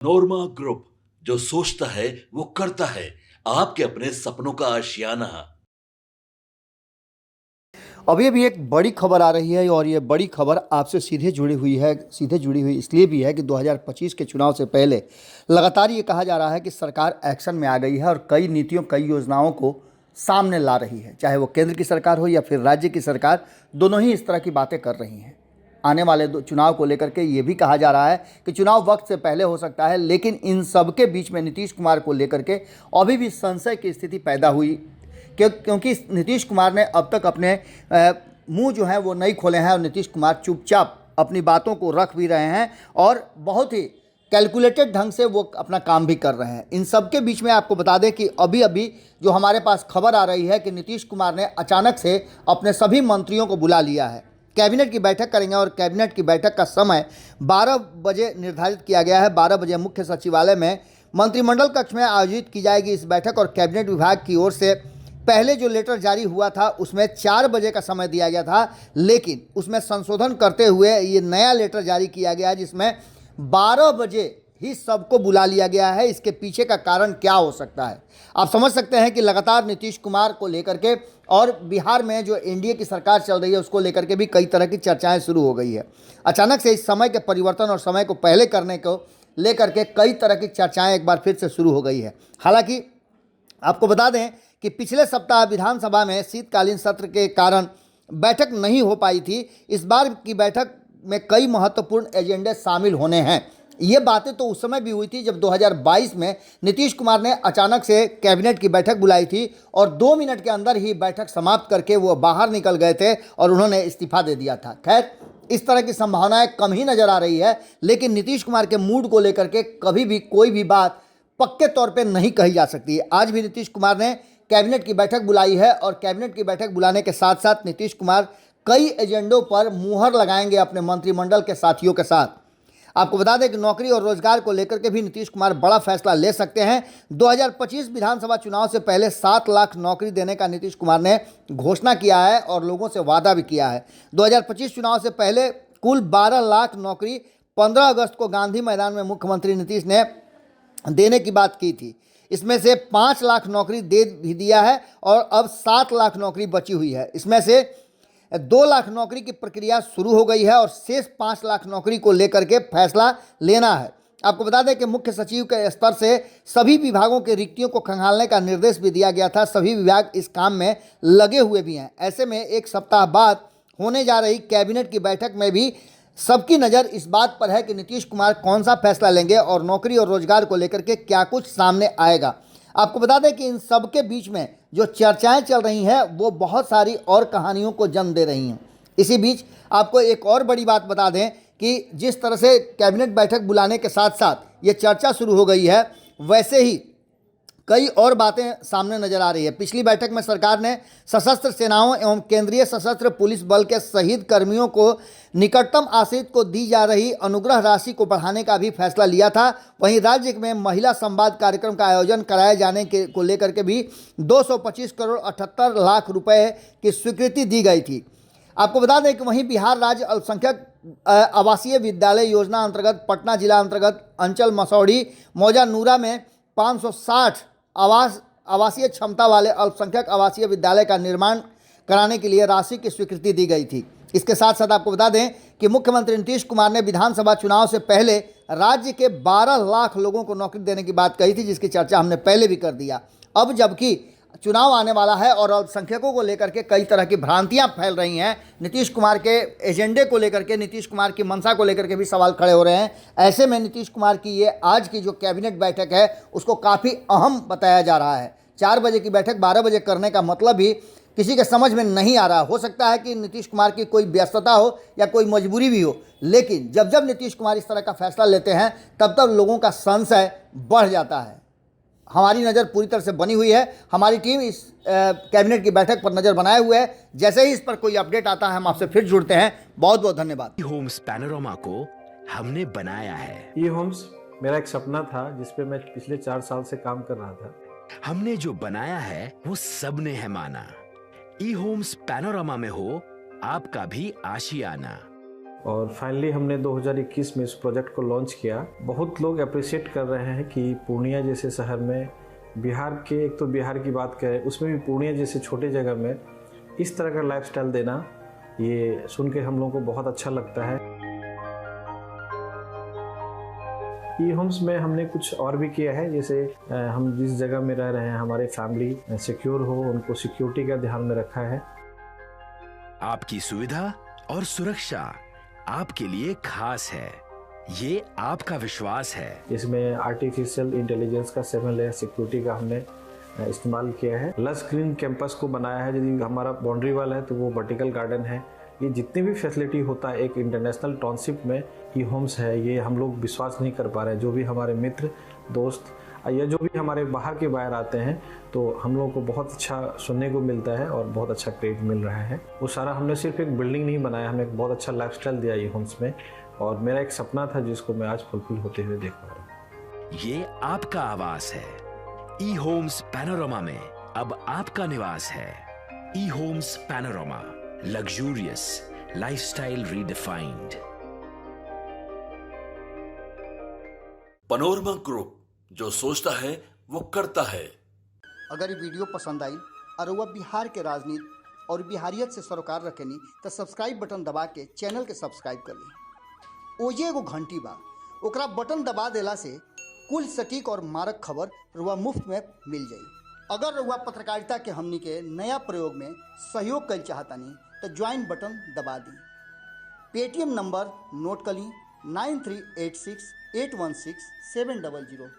नोरमा group, जो सोचता है वो करता है। आपके अपने सपनों का आशियाना। अभी अभी एक बड़ी खबर आ रही है और ये बड़ी खबर आपसे सीधे जुड़ी हुई इसलिए भी है कि 2025 के चुनाव से पहले लगातार ये कहा जा रहा है कि सरकार एक्शन में आ गई है और कई नीतियों कई योजनाओं को सामने ला रही है, चाहे वो केंद्र की सरकार हो या फिर राज्य की सरकार, दोनों ही इस तरह की बातें कर रही हैं। आने वाले चुनाव को लेकर के ये भी कहा जा रहा है कि चुनाव वक्त से पहले हो सकता है, लेकिन इन सब के बीच में नीतीश कुमार को लेकर के अभी भी संशय की स्थिति पैदा हुई क्योंकि नीतीश कुमार ने अब तक अपने मुंह जो है वो नहीं खोले हैं और नीतीश कुमार चुपचाप अपनी बातों को रख भी रहे हैं और बहुत ही कैलकुलेटेड ढंग से वो अपना काम भी कर रहे हैं। इन सब के बीच में आपको बता दें कि अभी अभी जो हमारे पास खबर आ रही है कि नीतीश कुमार ने अचानक से अपने सभी मंत्रियों को बुला लिया है। कैबिनेट की बैठक करेंगे और कैबिनेट की बैठक का समय 12 बजे निर्धारित किया गया है। 12 बजे मुख्य सचिवालय में मंत्रिमंडल कक्ष में आयोजित की जाएगी इस बैठक और कैबिनेट विभाग की ओर से पहले जो लेटर जारी हुआ था उसमें 4 बजे का समय दिया गया था, लेकिन उसमें संशोधन करते हुए ये नया लेटर जारी किया गया जिसमें 12 बजे ही सबको बुला लिया गया है। इसके पीछे का कारण क्या हो सकता है, आप समझ सकते हैं कि लगातार नीतीश कुमार को लेकर के और बिहार में जो एनडीए की सरकार चल रही है उसको लेकर के भी कई तरह की चर्चाएं शुरू हो गई है। अचानक से इस समय के परिवर्तन और समय को पहले करने को लेकर के कई तरह की चर्चाएं एक बार फिर से शुरू हो गई है। हालांकि आपको बता दें कि पिछले सप्ताह विधानसभा में शीतकालीन सत्र के कारण बैठक नहीं हो पाई थी। इस बार की बैठक में कई महत्वपूर्ण एजेंडे शामिल होने हैं। ये बातें तो उस समय भी हुई थी जब 2022 में नीतीश कुमार ने अचानक से कैबिनेट की बैठक बुलाई थी और 2 मिनट के अंदर ही बैठक समाप्त करके वो बाहर निकल गए थे और उन्होंने इस्तीफा दे दिया था। खैर, इस तरह की संभावनाएं कम ही नज़र आ रही है, लेकिन नीतीश कुमार के मूड को लेकर के कभी भी कोई भी बात पक्के तौर पे नहीं कही जा सकती है। आज भी नीतीश कुमार ने कैबिनेट की बैठक बुलाई है और कैबिनेट की बैठक बुलाने के साथ साथ नीतीश कुमार कई एजेंडों पर मुहर लगाएंगे अपने मंत्रिमंडल के साथियों के साथ। आपको बता दें कि नौकरी और रोजगार को लेकर के भी नीतीश कुमार बड़ा फैसला ले सकते हैं। 2025 विधानसभा चुनाव से पहले 7 लाख नौकरी देने का नीतीश कुमार ने घोषणा किया है और लोगों से वादा भी किया है। 2025 चुनाव से पहले कुल 12 लाख नौकरी 15 अगस्त को गांधी मैदान में मुख्यमंत्री नीतीश ने देने की बात की थी। इसमें से 5 लाख नौकरी दे भी दिया है और अब 7 लाख नौकरी बची हुई है। इसमें से 2 लाख नौकरी की प्रक्रिया शुरू हो गई है और शेष 5 लाख नौकरी को लेकर के फैसला लेना है। आपको बता दें कि मुख्य सचिव के स्तर से सभी विभागों के रिक्तियों को खंगालने का निर्देश भी दिया गया था। सभी विभाग इस काम में लगे हुए भी हैं। ऐसे में एक सप्ताह बाद होने जा रही कैबिनेट की बैठक में भी सबकी नज़र इस बात पर है कि नीतीश कुमार कौन सा फैसला लेंगे और नौकरी और रोजगार को लेकर के क्या कुछ सामने आएगा। आपको बता दें कि इन सब के बीच में जो चर्चाएं चल रही हैं वो बहुत सारी और कहानियों को जन्म दे रही हैं। इसी बीच आपको एक और बड़ी बात बता दें कि जिस तरह से कैबिनेट बैठक बुलाने के साथ साथ ये चर्चा शुरू हो गई है, वैसे ही कई और बातें सामने नजर आ रही है। पिछली बैठक में सरकार ने सशस्त्र सेनाओं एवं केंद्रीय सशस्त्र पुलिस बल के शहीद कर्मियों को निकटतम आश्रित को दी जा रही अनुग्रह राशि को बढ़ाने का भी फैसला लिया था। वहीं राज्य में महिला संवाद कार्यक्रम का आयोजन कराए जाने के को लेकर के भी 225 करोड़ 78 लाख रुपए की स्वीकृति दी गई थी। आपको बता दें कि वहीं बिहार राज्य अल्पसंख्यक आवासीय विद्यालय योजना अंतर्गत पटना जिला अंतर्गत अंचल मसौढ़ी मौजा नूरा में 560 आवासीय क्षमता वाले अल्पसंख्यक आवासीय विद्यालय का निर्माण कराने के लिए राशि की स्वीकृति दी गई थी। इसके साथ साथ आपको बता दें कि मुख्यमंत्री नीतीश कुमार ने विधानसभा चुनाव से पहले राज्य के 12 लाख लोगों को नौकरी देने की बात कही थी, जिसकी चर्चा हमने पहले भी कर दिया। अब जबकि चुनाव आने वाला है और अल्पसंख्यकों को लेकर के कई तरह की भ्रांतियां फैल रही हैं, नीतीश कुमार के एजेंडे को लेकर के, नीतीश कुमार की मंशा को लेकर के भी सवाल खड़े हो रहे हैं। ऐसे में नीतीश कुमार की ये आज की जो कैबिनेट बैठक है उसको काफ़ी अहम बताया जा रहा है। 4 बजे की बैठक 12 बजे करने का मतलब ही किसी के समझ में नहीं आ रहा। हो सकता है कि नीतीश कुमार की कोई व्यस्तता हो या कोई मजबूरी भी हो, लेकिन जब जब नीतीश कुमार इस तरह का फैसला लेते हैं तब तब लोगों का संशय बढ़ जाता है। हमारी नज़र पूरी तरह से बनी हुई है। हमारी टीम इस कैबिनेट की बैठक पर नज़र बनाए हुए है। जैसे ही इस पर कोई अपडेट आता है हम आपसे फिर जुड़ते हैं। बहुत बहुत धन्यवाद। होम्स पैनोरामा को हमने बनाया है। ई होम्स मेरा एक सपना था जिस पे मैं पिछले 4 साल से काम कर रहा था। हमने जो बनाया है वो सबने है माना। ई होम्स पैनोरामा में हो आपका भी आशियाना। और फाइनली हमने 2021 में इस प्रोजेक्ट को लॉन्च किया। बहुत लोग अप्रिशिएट कर रहे हैं कि पूर्णिया जैसे शहर में, बिहार के, एक तो बिहार की बात करें उसमें भी पूर्णिया जैसे छोटे जगह में इस तरह का लाइफस्टाइल देना, ये सुन के हम लोगों को बहुत अच्छा लगता है। ई होम्स में हमने कुछ और भी किया है, जैसे हम जिस जगह में रह रहे हैं हमारे फैमिली सिक्योर हो, उनको सिक्योरिटी का ध्यान में रखा है। आपकी सुविधा और सुरक्षा आपके लिए खास है, ये आपका विश्वास है। इसमें आर्टिफिशियल इंटेलिजेंस का 7 लेयर सिक्योरिटी का हमने इस्तेमाल किया है। लस ग्रीन कैंपस को बनाया है। यदि हमारा बाउंड्री वाल है तो वो वर्टिकल गार्डन है। ये जितनी भी फैसिलिटी होता है एक इंटरनेशनल टाउनशिप में, ई होम्स है, ये हम लोग विश्वास नहीं कर पा रहे हैं। जो भी हमारे मित्र दोस्त या जो भी हमारे बाहर के बाहर आते हैं तो हम लोगों को बहुत अच्छा सुनने को मिलता है और बहुत अच्छा क्रेडिट मिल रहा है। वो सारा हमने सिर्फ एक बिल्डिंग नहीं बनाया, हमने एक बहुत अच्छा लाइफस्टाइल दिया ई होम्स में, और मेरा एक सपना था जिसको मैं आज फुलफिल होते हुए देख पा रहा हूँ। ये आपका आवास है। ई होम्स पैनोरामा में अब आपका निवास है। E homes panorama, luxurious lifestyle redefined. Panorama group, जो सोचता है वो करता है। अगर ये वीडियो पसंद आई और वह बिहार के राजनीति और बिहारियत से सरोकार रखेनी तो सब्सक्राइब बटन दबा के चैनल के सब्सक्राइब कर ली। ओजे एगो घंटी बा, ओकरा बटन दबा देला से कुल सटीक और मारक खबर रुआ मुफ्त में मिल जाई। अगर रुआ पत्रकारिता के हमनी के नया प्रयोग में सहयोग कर चाहतानी तो ज्वाइन बटन दबा दी। पेटीएम नंबर नोट कर ली 9386816700।